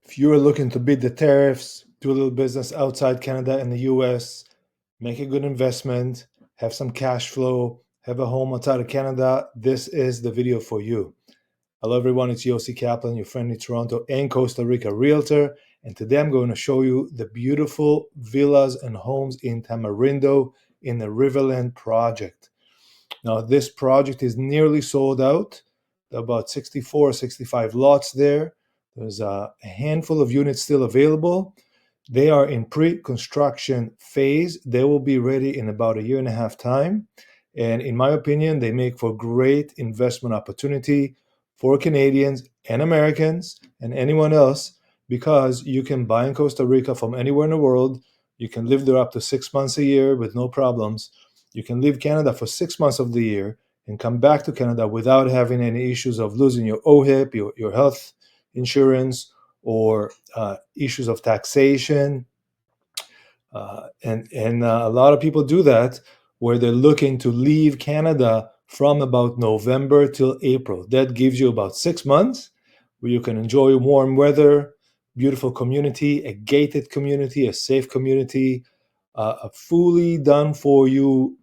If you are looking to beat the tariffs, do a little business outside Canada and the US, make a good investment, have some cash flow, have a home outside of Canada, this is the video for you. Hello everyone, it's Yossi Kaplan, your friendly Toronto and Costa Rica realtor, and today I'm going to show you the beautiful villas and homes in Tamarindo in the Riverland project. Now this project is nearly sold out, about 64 or 65 lots there. There's a handful of units still available. They are in pre-construction phase. They will be ready in about a year and a half time. And in my opinion, they make for great investment opportunity for Canadians and Americans and anyone else, because you can buy in Costa Rica from anywhere in the world. You can live there up to 6 months a year with no problems. You can leave Canada for 6 months of the year and come back to Canada without having any issues of losing your OHIP, your health insurance, or issues of taxation. And a lot of people do that where they're looking to leave Canada from about November till April. That gives you about 6 months where you can enjoy warm weather, beautiful community, a gated community, a safe community, a fully done for you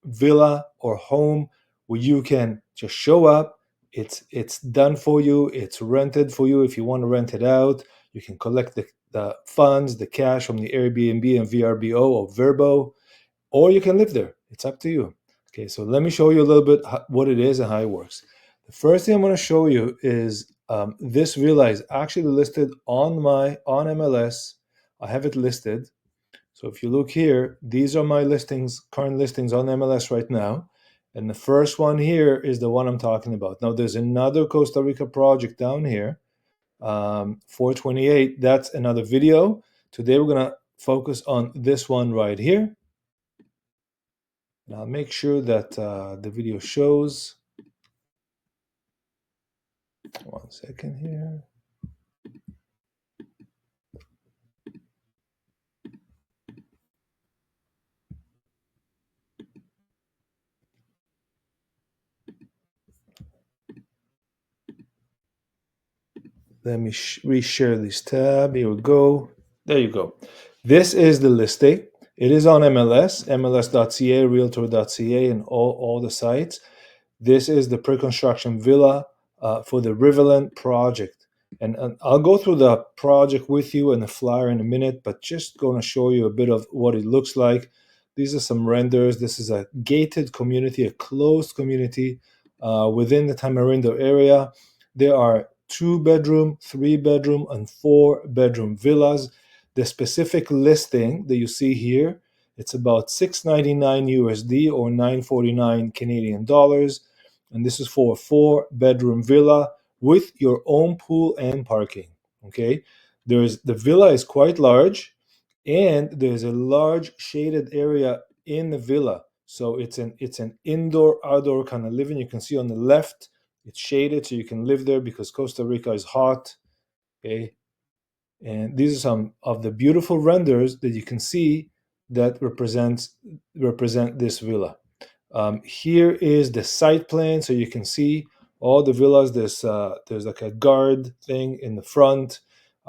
villa or home where you can just show up. It's done for you. It's rented for you. If you want to rent it out, you can collect the funds, the cash from the Airbnb and VRBO or Verbo, or you can live there. It's up to you. Okay, so let me show you a little bit what it is and how it works. The first thing I'm going to show you is this villa is actually listed on MLS. I have it listed. So if you look here, these are my listings, current listings on MLS right now. And the first one here is the one I'm talking about. Now there's another Costa Rica project down here, 428. That's another video. Today we're going to focus on this one right here. And I'll make sure that the video shows. 1 second here. Let me reshare this tab. Here we go. There you go. This is the listing. It is on MLS, mls.ca, realtor.ca, and all the sites. This is the pre-construction villa for the Riverland project. And I'll go through the project with you and the flyer in a minute, but just going to show you a bit of what it looks like. These are some renders. This is a gated community, a closed community within the Tamarindo area. There are 2-bedroom, 3-bedroom, and 4-bedroom villas. The specific listing that you see here, it's about $699 USD or $949 Canadian dollars. And this is for a 4-bedroom villa with your own pool and parking. Okay, the villa is quite large, and there's a large shaded area in the villa. So it's an indoor-outdoor kind of living. You can see on the left, it's shaded, so you can live there because Costa Rica is hot. Okay, and these are some of the beautiful renders that you can see that represent this villa. Here is the site plan, so you can see all the villas. There's like a guard thing in the front.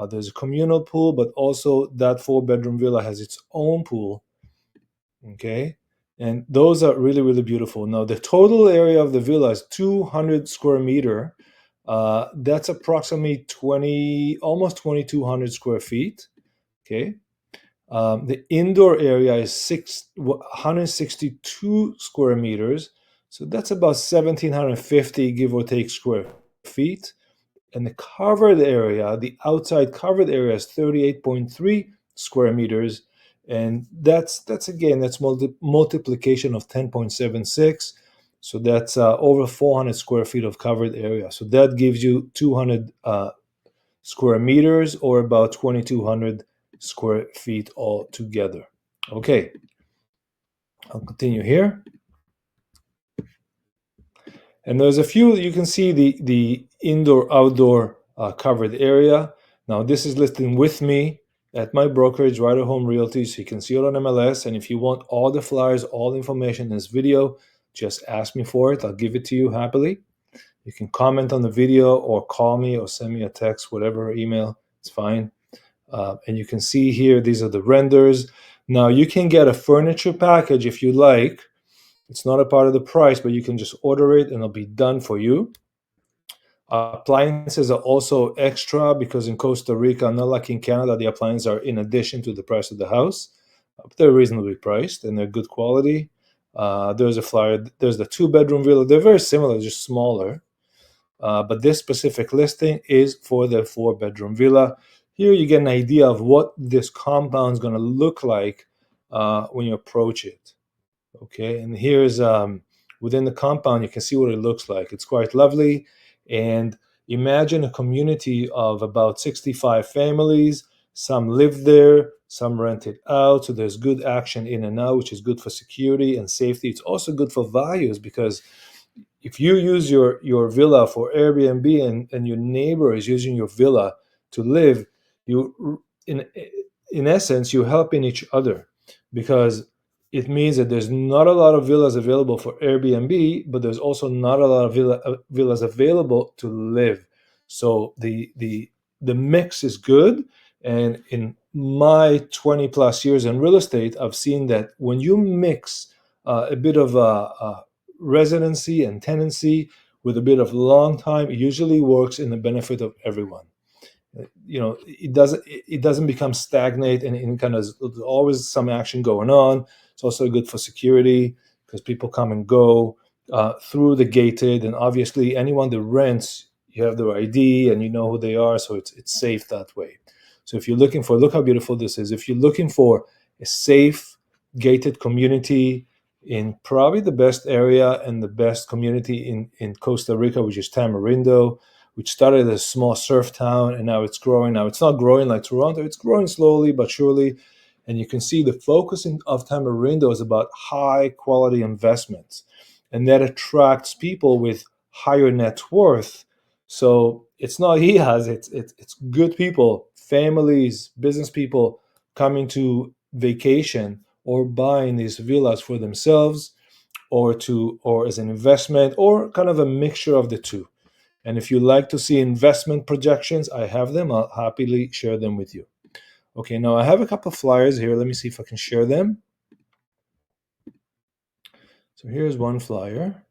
There's a communal pool, but also that 4-bedroom villa has its own pool. Okay, and those are really, really beautiful. Now the total area of the villa is 200 square meter. That's approximately almost 2,200 square feet. Okay. The indoor area is 162 square meters. So that's about 1,750, give or take, square feet. And the covered area, the outside covered area, is 38.3 square meters. And that's multiplication of 10.76. So that's over 400 square feet of covered area. So that gives you 200 square meters, or about 2,200 square feet altogether. Okay, I'll continue here. And there's a few, you can see the indoor-outdoor covered area. Now this is listed with me at my brokerage, Rider Home Realty, so you can see it on MLS. And if you want all the flyers, all the information in this video, just ask me for it. I'll give it to you happily. You can comment on the video or call me or send me a text, whatever email It's fine. And you can see here, these are the renders. Now you can get a furniture package if you like. It's not a part of the price, but you can just order it and it'll be done for you. Appliances are also extra because in Costa Rica, not like in Canada, the appliances are in addition to the price of the house. But they're reasonably priced and they're good quality. There's a flyer. There's the 2-bedroom villa. They're very similar, just smaller. But this specific listing is for the 4-bedroom villa. Here you get an idea of what this compound is going to look like when you approach it. Okay, and here's within the compound, you can see what it looks like. It's quite lovely. And imagine a community of about 65 families. Some live there, some rent it out. So there's good action in and out, which is good for security and safety. It's also good for values because if you use your villa for Airbnb and your neighbor is using your villa to live, you in essence you're helping each other because it means that there's not a lot of villas available for Airbnb, but there's also not a lot of villas available to live. So the mix is good. And in my 20 plus years in real estate, I've seen that when you mix a bit of a residency and tenancy with a bit of long time, it usually works in the benefit of everyone. It doesn't become stagnate and kind of there's always some action going on. It's also good for security because people come and go through the gated, and obviously anyone that rents, you have their ID and you know who they are, so it's safe that way. So if you're looking for, look how beautiful this is. If you're looking for a safe gated community in probably the best area and the best community in Costa Rica, which is Tamarindo, which started as a small surf town and now it's growing. Now it's not growing like Toronto, it's growing slowly but surely. And you can see the focus of Tamarindo is about high quality investments. And that attracts people with higher net worth. So it's not HIAs, it's good people, families, business people coming to vacation or buying these villas for themselves or as an investment or kind of a mixture of the two. And if you like to see investment projections, I have them. I'll happily share them with you. Okay, now I have a couple of flyers here. Let me see if I can share them. So here's one flyer.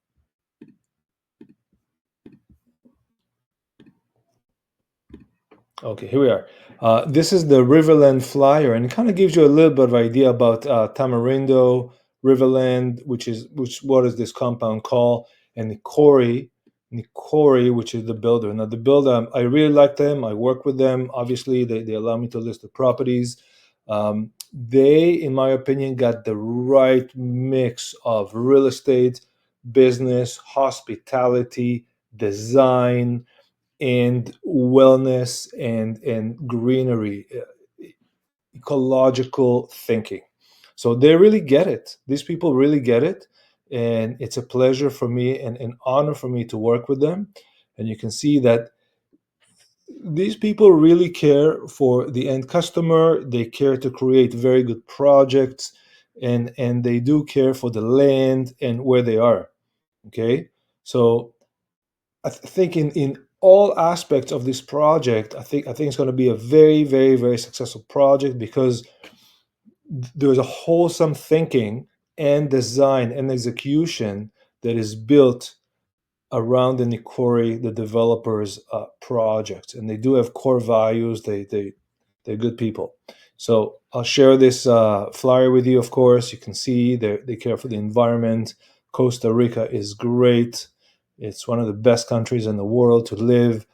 Okay, here we are. This is the Riverland flyer, and it kind of gives you a little bit of idea about Tamarindo, Riverland, which what is this compound called, and Nicori, which is the builder. Now the builder, I really like them. I work with them. Obviously, they allow me to list the properties. They, in my opinion, got the right mix of real estate, business, hospitality, design, and wellness and greenery, ecological thinking. So they really get it. These people really get it. And it's a pleasure for me and an honor for me to work with them. And you can see that these people really care for the end customer. They care to create very good projects and they do care for the land and where they are. Okay. So I think in all aspects of this project, I think it's going to be a very, very, very successful project because there's a wholesome thinking and design and execution that is built around the Nicori, the developers' project, and they do have core values. They're good people. So I'll share this flyer with you. Of course, you can see they care for the environment. Costa Rica is great. It's one of the best countries in the world to live.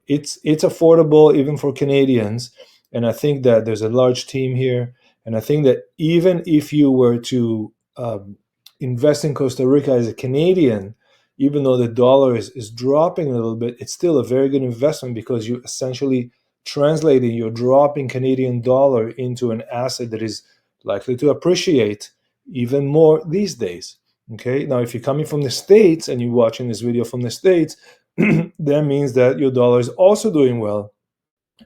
It's affordable even for Canadians, and I think that there's a large team here. And I think that even if you were to invest in Costa Rica as a Canadian, even though the dollar is dropping a little bit, it's still a very good investment because you essentially translating your dropping Canadian dollar into an asset that is likely to appreciate even more these days. Okay, now if you're coming from the States and you're watching this video from the States, that means that your dollar is also doing well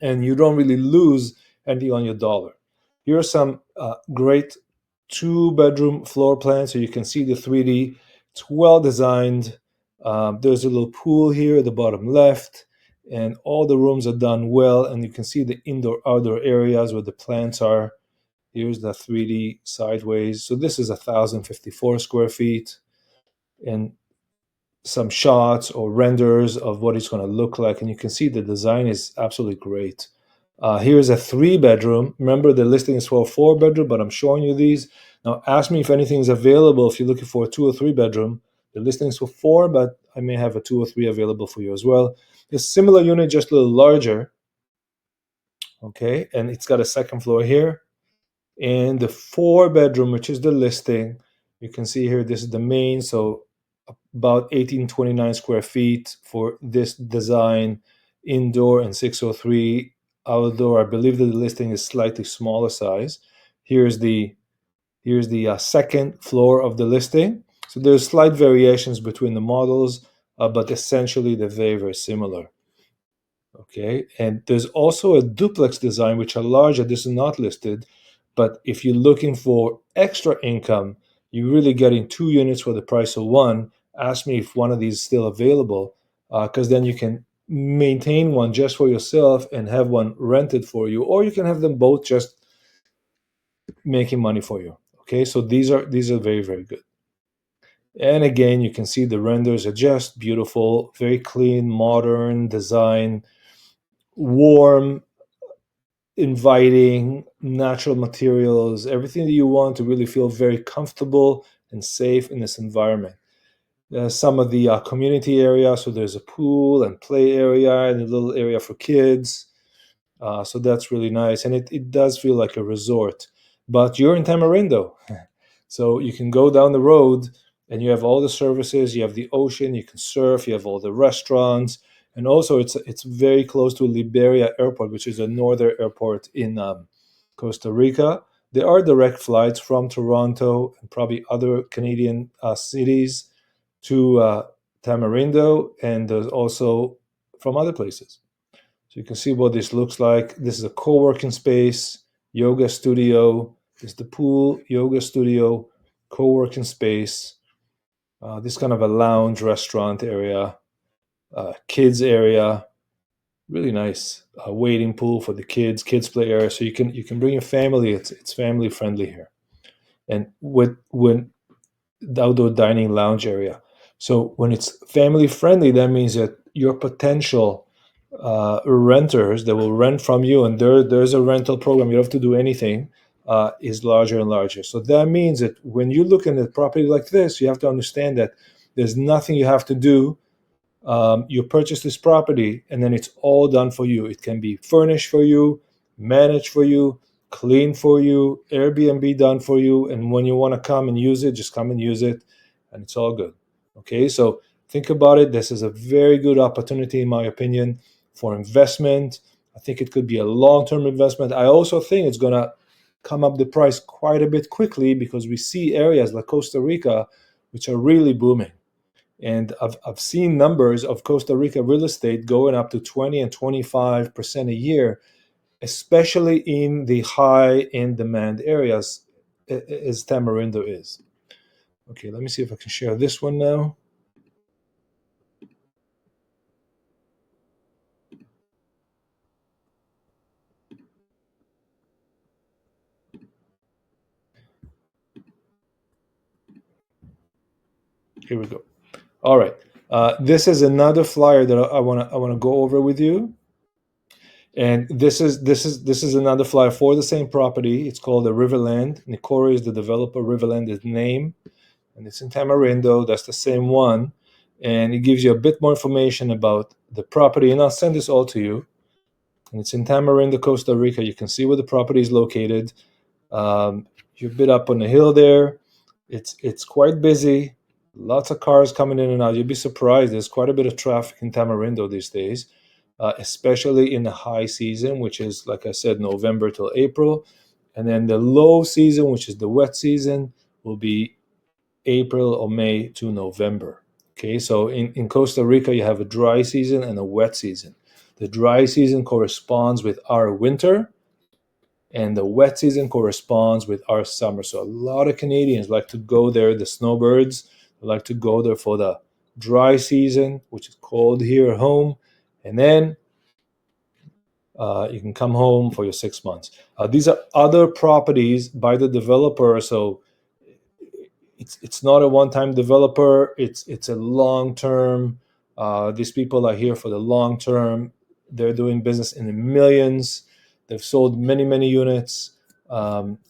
and you don't really lose anything on your dollar. Here are some great 2-bedroom floor plans so you can see the 3D. It's well designed. There's a little pool here at the bottom left, and all the rooms are done well, and you can see the indoor outdoor areas where the plants are. Here's the 3D sideways. So this is 1,054 square feet, and some shots or renders of what it's going to look like, and you can see the design is absolutely great. Here's a 3-bedroom. Remember, the listing is for a 4-bedroom, but I'm showing you these. Now, ask me if anything's available if you're looking for a 2 or 3-bedroom. The listing is for 4, but I may have a 2 or 3 available for you as well. A similar unit, just a little larger. Okay, and it's got a second floor here. And the 4-bedroom, which is the listing, you can see here, this is the main, so about 1829 square feet for this design, indoor, and 603 outdoor. I believe that the listing is slightly smaller size. Here's the second floor of the listing. So there's slight variations between the models, but essentially they're very, very similar. Okay, and there's also a duplex design, which are larger. This is not listed, but if you're looking for extra income, you're really getting 2 units for the price of one. Ask me if one of these is still available, because then you can maintain one just for yourself and have one rented for you, or you can have them both just making money for you. Okay, so these are very, very good. And again, you can see the renders are just beautiful, very clean, modern design, warm, inviting, natural materials, everything that you want to really feel very comfortable and safe in this environment. Some of the community area, so there's a pool and play area and a little area for kids. So that's really nice. And it does feel like a resort. But you're in Tamarindo. So you can go down the road and you have all the services. You have the ocean, you can surf, you have all the restaurants. And also it's very close to Liberia Airport, which is a northern airport in Costa Rica. There are direct flights from Toronto and probably other Canadian cities to Tamarindo, and there's also from other places. So you can see what this looks like. This is a co-working space, yoga studio. This is the pool, yoga studio, co-working space. This kind of a lounge restaurant area, kids area, really nice. Waiting pool for the kids play area. So you can bring your family. It's family friendly here, and with when the outdoor dining lounge area. So when it's family friendly, that means that your potential renters that will rent from you, and there's a rental program, you don't have to do anything, is larger and larger. So that means that when you look at a property like this, you have to understand that there's nothing you have to do. You purchase this property and then it's all done for you. It can be furnished for you, managed for you, clean for you, Airbnb done for you. And when you want to come and use it, just come and use it, and it's all good. Okay, so think about it. This is a very good opportunity, in my opinion, for investment. I think it could be a long-term investment. I also think it's going to come up the price quite a bit quickly because we see areas like Costa Rica, which are really booming. And I've seen numbers of Costa Rica real estate going up to 20 and 25% a year, especially in the high in demand areas, as Tamarindo is. Okay, let me see if I can share this one now. Here we go. All right. This is another flyer that I want to go over with you. And this is another flyer for the same property. It's called the Riverland. Nicori is the developer. Riverland is the name, and it's in Tamarindo. That's the same one, and it gives you a bit more information about the property. And I'll send this all to you. And it's in Tamarindo, Costa Rica. You can see where the property is located. You're a bit up on the hill there. It's quite busy. Lots of cars coming in and out. You'd be surprised. There's quite a bit of traffic in Tamarindo these days, especially in the high season, which is, like I said, November till April. And then the low season, which is the wet season, will be April or May to November. Okay, so in Costa Rica, you have a dry season and a wet season. The dry season corresponds with our winter, and the wet season corresponds with our summer. So a lot of Canadians like to go there, the snowbirds like to go there for the dry season, which is cold here at home, and then you can come home for your 6 months. These are other properties by the developer, so it's not a one-time developer. It's a long-term. These people are here for the long term. They're doing business in the millions. They've sold many units.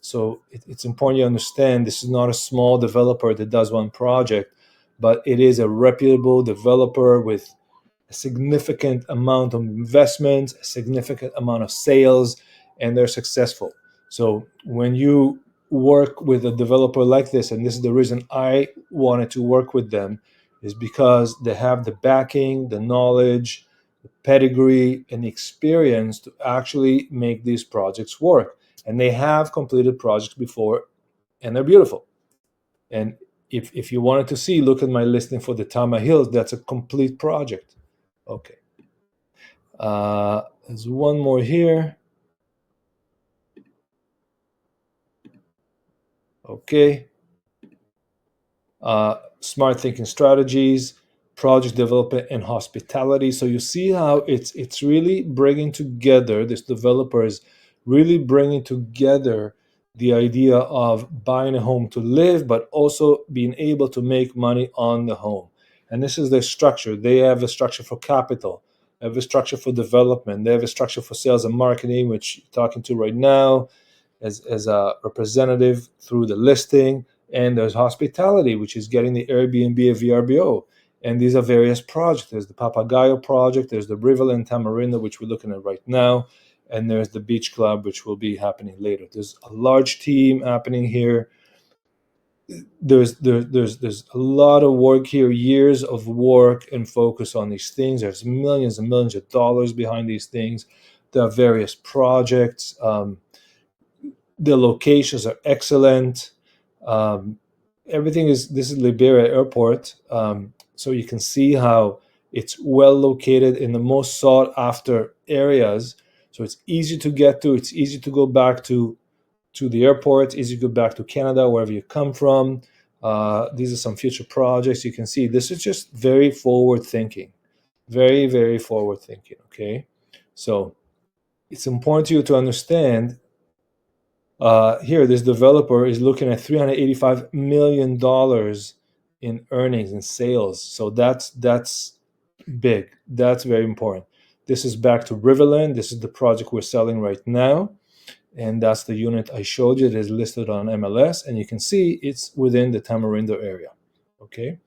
So it's important you understand this is not a small developer that does one project, but it is a reputable developer with a significant amount of investment, a significant amount of sales, and they're successful. So when you work with a developer like this, and this is the reason I wanted to work with them, is because they have the backing, the knowledge, the pedigree, and the experience to actually make these projects work. And they have completed projects before, and they're beautiful. And if you wanted to see, look at my listing for the Tama Hills. That's a complete project. Okay. There's one more here. Okay. Smart thinking strategies, project development, and hospitality. So you see how it's really bringing together. This developer is really bringing together the idea of buying a home to live, but also being able to make money on the home. And this is their structure. They have a structure for capital. They have a structure for development. They have a structure for sales and marketing, which you're talking to right now as a representative through the listing. And there's hospitality, which is getting the Airbnb of VRBO. And these are various projects. There's the Papagayo project, there's the Riverland Tamarindo, which we're looking at right now, and there's the Beach Club, which will be happening later. There's a large team happening here. There's a lot of work here, years of work and focus on these things. There's millions and millions of dollars behind these things. There are various projects. The locations are excellent. Um, Everything is, this is Liberia Airport. So you can see how it's well located in the most sought after areas. So it's easy to get to. It's easy to go back to the airport. Easy to go back to Canada, wherever you come from. These are some future projects. You can see this is just very forward thinking, very forward thinking. Okay, so it's important to you to understand here, this developer is looking at $385 million in earnings and sales. So that's big. That's very important. This is back to Riverland. This is the project we're selling right now. And that's the unit I showed you that is listed on MLS. And you can see it's within the Tamarindo area. Okay.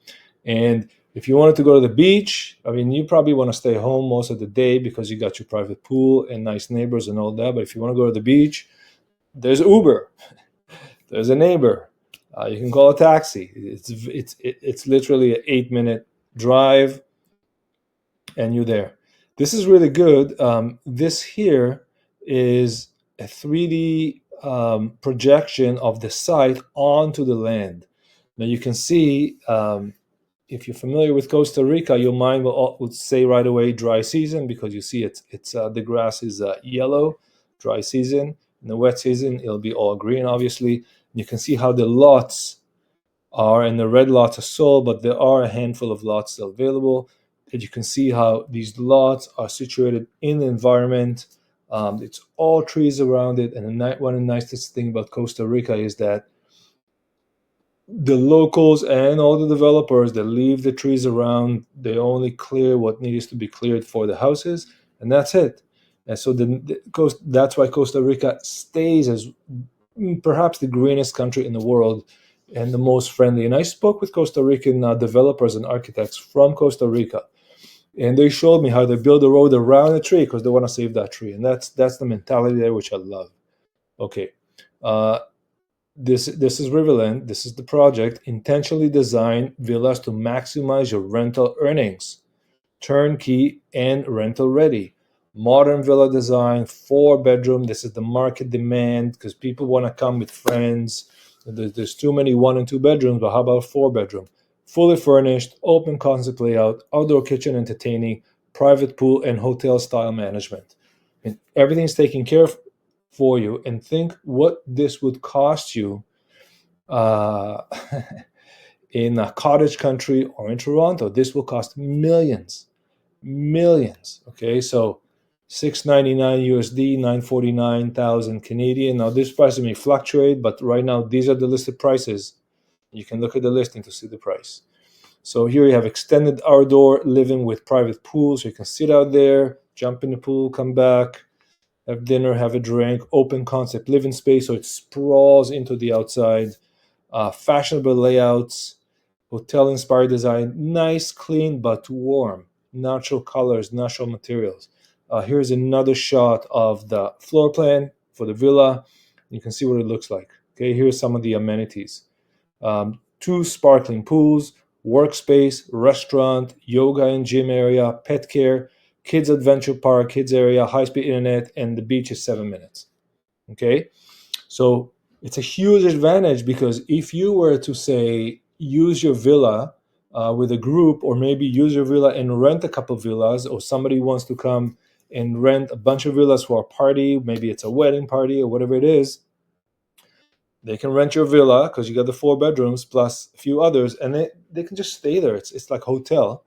And if you wanted to go to the beach, I mean, you probably want to stay home most of the day because you got your private pool and nice neighbors and all that. But if you want to go to the beach, there's Uber, there's a neighbor. You can call a taxi. It's literally an 8-minute drive, and you're there. This is really good. This here is a 3D projection of the site onto the land. Now you can see, if you're familiar with Costa Rica, your mind would say right away dry season, because you see it's the grass is yellow, dry season. In the wet season, it'll be all green, obviously. You can see how the lots are, and the red lots are sold, but there are a handful of lots still available. And you can see how these lots are situated in the environment. It's all trees around it. And one of the nicest thing about Costa Rica is that the locals and all the developers that leave the trees around, they only clear what needs to be cleared for the houses, and that's it. And so that's why Costa Rica stays as perhaps the greenest country in the world and the most friendly. And I spoke with Costa Rican developers and architects from Costa Rica, and they showed me how they build a road around a tree because they want to save that tree. And that's the mentality there, which I love. Okay. This is Riverland. This is the project. Intentionally designed villas to maximize your rental earnings. Turnkey and rental ready. Modern villa design, 4-bedroom. This is the market demand because people want to come with friends. There's too many 1 and 2 bedrooms, but how about 4-bedroom? Fully furnished, open concept layout, outdoor kitchen entertaining, private pool, and hotel style management. And everything's taken care of for you. And think what this would cost you uh, in a cottage country or in Toronto. This will cost millions. millions. Okay, so 699 USD, 949,000 Canadian. Now this price may fluctuate, but right now these are the listed prices. You can look at the listing to see the price. So here you have extended outdoor living with private pool, so you can sit out there, jump in the pool, come back, have dinner, have a drink. Open concept living space, so it sprawls into the outside. Fashionable layouts, hotel inspired design, nice, clean, but warm. Natural colors, natural materials. Here's another shot of the floor plan for the villa. You can see what it looks like. Okay, here's some of the amenities. Two sparkling pools, workspace, restaurant, yoga and gym area, pet care, kids adventure park, kids area, high-speed internet, and the beach is 7 minutes. Okay, so it's a huge advantage, because if you were to say use your villa with a group, or maybe use your villa and rent a couple villas, or somebody wants to come and rent a bunch of villas for a party, maybe it's a wedding party or whatever it is, they can rent your villa because you got the 4 bedrooms plus a few others, and they can just stay there. It's like a hotel.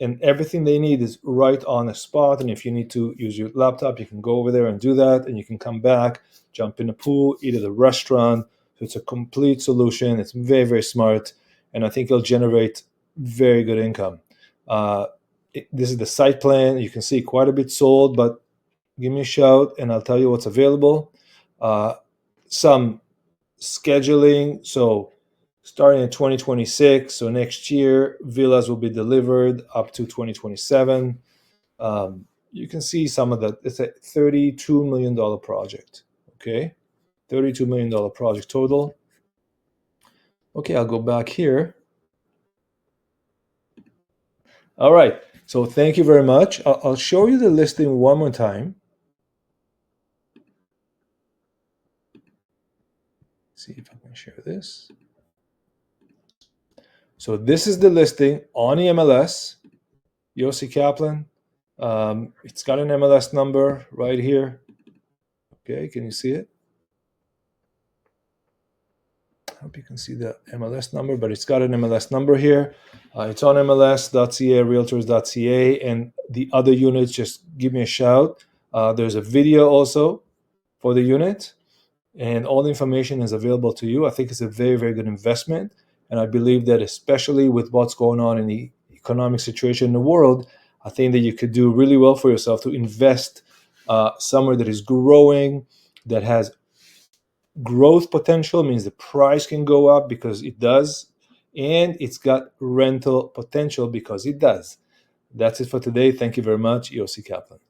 And everything they need is right on the spot. And if you need to use your laptop, you can go over there and do that, and you can come back, jump in the pool, eat at a restaurant. So it's a complete solution. It's very, very smart, and I think it'll generate very good income. This is the site plan. You can see quite a bit sold, but give me a shout and I'll tell you what's available. Some scheduling. So starting in 2026, so next year, villas will be delivered up to 2027. You can see some of that. It's a $32 million project. Okay, $32 million project total. Okay, I'll go back here. All right, so thank you very much. I'll show you the listing one more time. See if I can share this. So this is the listing on the MLS, Yossi Kaplan. It's got an MLS number right here. Okay, can you see it? I hope you can see the MLS number, but it's got an MLS number here. It's on MLS.ca, realtors.ca, and the other units, just give me a shout. There's a video also for the unit, and all the information is available to you. I think it's a very, very good investment. And I believe that, especially with what's going on in the economic situation in the world, I think that you could do really well for yourself to invest somewhere that is growing, that has growth potential, means the price can go up because it does, and it's got rental potential because it does. That's it for today. Thank you very much, Yossi Kaplan.